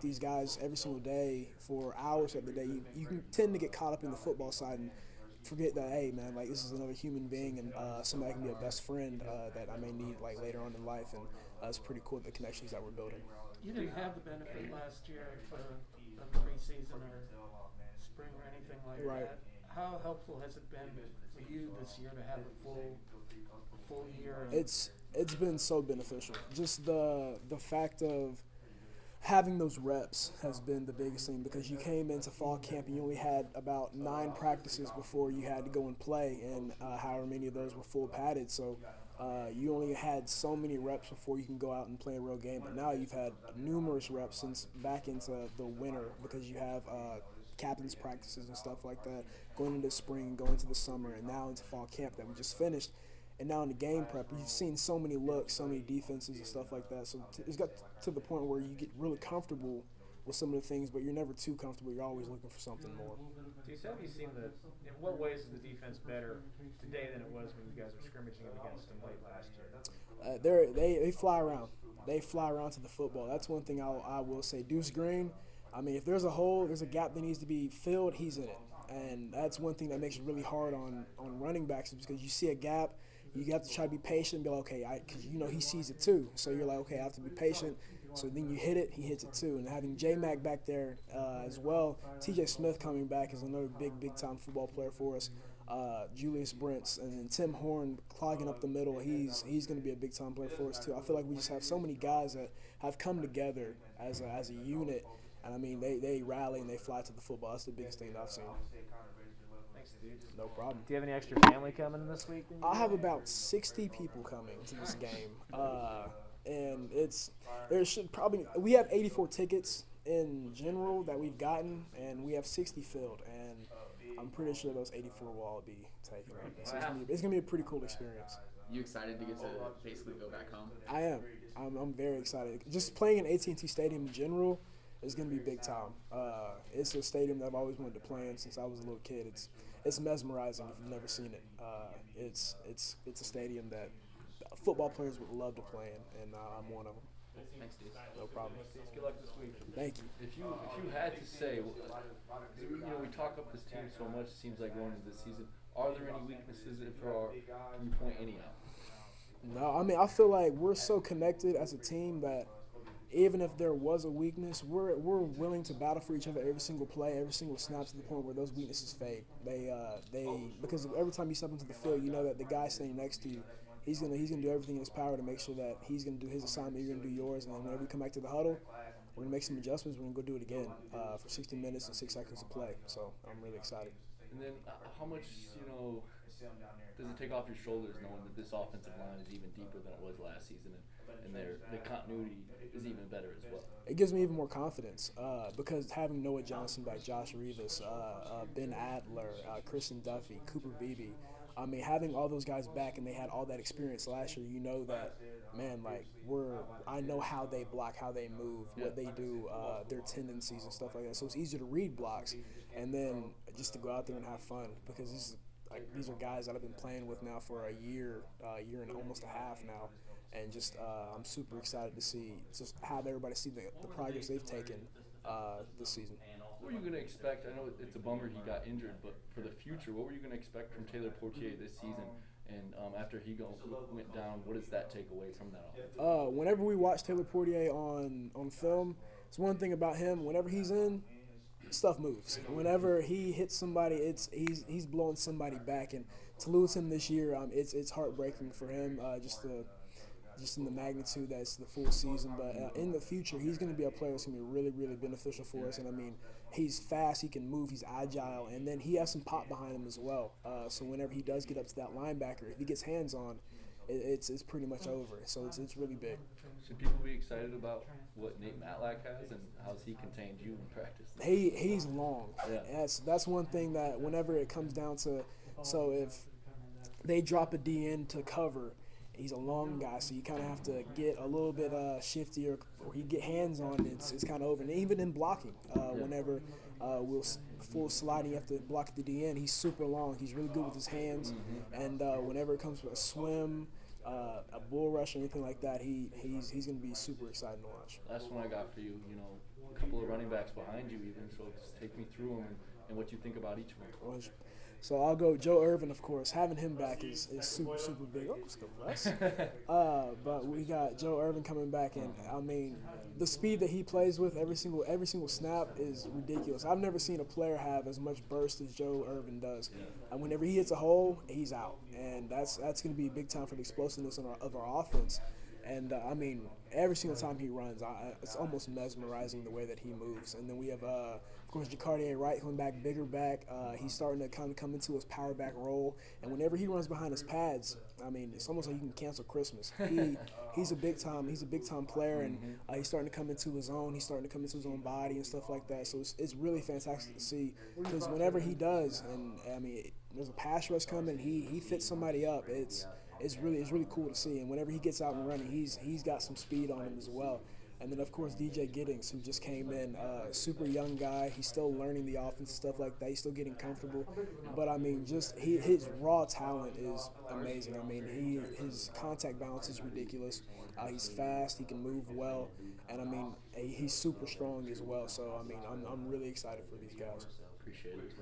these guys every single day for hours of the day, you can tend to get caught up in the football side and forget that, hey, man, like, this is another human being and somebody that can be a best friend that I may need, like, later on in life. And it's pretty cool, the connections that we're building. You didn't have the benefit last year of preseason or spring or anything like Right. that. How helpful has it been for you this year to have a full year? It's been so beneficial. Just the fact of having those reps has been the biggest thing, because you came into fall camp and you only had about 9 practices before you had to go and play, and however many of those were full padded. So you only had so many reps before you can go out and play a real game. But now you've had numerous reps since back into the winter, because you have captain's practices and stuff like that going into spring, going into the summer, and now into fall camp that we just finished. And now in the game prep, you've seen so many looks, so many defenses and stuff like that. So it's got to the point where you get really comfortable with some of the things, but you're never too comfortable. You're always looking for something more. Deuce, have you seen in what ways is the defense better today than it was when you guys were scrimmaging against them late last year? They fly around. They fly around to the football. That's one thing I will say. Deuce Green, I mean, if there's a hole, there's a gap that needs to be filled, he's in it. And that's one thing that makes it really hard on running backs, is because you see a gap, you have to try to be patient and be like, okay, because he sees it too. So you're like, okay, I have to be patient. So then you hit it, he hits it too. And having J-Mac back there as well, T.J. Smith coming back is another big-time football player for us. Julius Brents, and then Tim Horn clogging up the middle. He's going to be a big-time player for us too. I feel like we just have so many guys that have come together as a unit. And, I mean, they rally and they fly to the football. That's the biggest thing that I've seen. Thanks, dude. No problem. Do you have any extra family coming this week? I have about 60 people coming to this game. And we have 84 tickets in general that we've gotten, and we have 60 filled. And I'm pretty sure those 84 will all be taken. So it's gonna be a pretty cool experience. You excited to get to basically go back home? I am. I'm very excited. Just playing in AT&T Stadium in general is gonna be big time. It's a stadium that I've always wanted to play in since I was a little kid. It's mesmerizing if you've never seen it. It's a stadium that football players would love to play in, and I'm one of them. Thanks, dude. No problem. Good luck this week. Thank you. If you had to say, we talk up this team so much, it seems like going into this season. Are there any weaknesses? If there are, can you point any out? No, I mean, I feel like we're so connected as a team that even if there was a weakness, we're willing to battle for each other every single play, every single snap, to the point where those weaknesses fade. Because every time you step into the field, you know that the guy standing next to you, he's gonna do everything in his power to make sure that he's gonna do his assignment, you're gonna do yours, and then whenever we come back to the huddle, we're gonna make some adjustments. We're gonna go do it again for 60 minutes and 6 seconds to play. So I'm really excited. And then how much does it take off your shoulders knowing that this offensive line is even deeper than it was last season, and the continuity is even better as well? It gives me even more confidence because having Noah Johnson back, Josh Rivas, Ben Adler, Christian Duffy, Cooper Beebe, I mean, having all those guys back and they had all that experience last year, you know that, man, like, I know how they block, how they move, what they do, their tendencies and stuff like that. So it's easier to read blocks and then just to go out there and have fun, because these are guys that I've been playing with now for a year and almost a half now. And just I'm super excited to have everybody see the progress they've taken this season. What were you going to expect? I know it's a bummer he got injured, but for the future, what were you going to expect from Taylor Portier this season? And after he went down, what does that take away from that offense? Whenever we watch Taylor Portier on film, it's one thing about him. Whenever he's in, stuff moves. Whenever he hits somebody, he's blowing somebody back. And to lose him this year, it's heartbreaking for him. Just in the magnitude that's the full season. But in the future, he's going to be a player that's going to be really, really beneficial for us. And, I mean, he's fast, he can move, he's agile, and then he has some pop behind him as well. So whenever he does get up to that linebacker, if he gets hands on, it's pretty much over. So it's really big. Should people be excited about what Nate Matlack has and how's he contained you in practice? He's long. Yeah. That's one thing that whenever it comes down to, so if they drop a DN to cover, he's a long guy, so you kind of have to get a little bit shifty, or you get hands on, it's kind of over. And even in blocking, whenever we'll full sliding, you have to block at the DN, he's super long. He's really good with his hands. And whenever it comes to a swim, a bull rush or anything like that, he's going to be super exciting to watch. Last one I got for you, a couple of running backs behind you even, so just take me through them and what you think about each one. So I'll go Joe Irvin, of course. Having him back is super, super big. Oh, let's go, Russ. But we got Joe Irvin coming back, and I mean, the speed that he plays with every single snap is ridiculous. I've never seen a player have as much burst as Joe Irvin does. And whenever he hits a hole, he's out, and that's going to be big time for the explosiveness of our offense. And, I mean, every single time he runs, it's almost mesmerizing the way that he moves. And then we have, of course, Jacardier Wright coming back, bigger back. He's starting to kind of come into his power back role. And whenever he runs behind his pads, I mean, it's almost like you can cancel Christmas. He's a big-time player, and he's starting to come into his own. He's starting to come into his own body and stuff like that. So it's really fantastic to see, because whenever he does, and, I mean, there's a pass rush coming, he fits somebody up. It's really cool to see, and whenever he gets out and running, he's got some speed on him as well. And then, of course, DJ Giddings, who just came in, super young guy. He's still learning the offense and stuff like that. He's still getting comfortable. But, I mean, just his raw talent is amazing. I mean, his contact balance is ridiculous. He's fast. He can move well. And, I mean, he's super strong as well. So, I mean, I'm really excited for these guys. Appreciate it.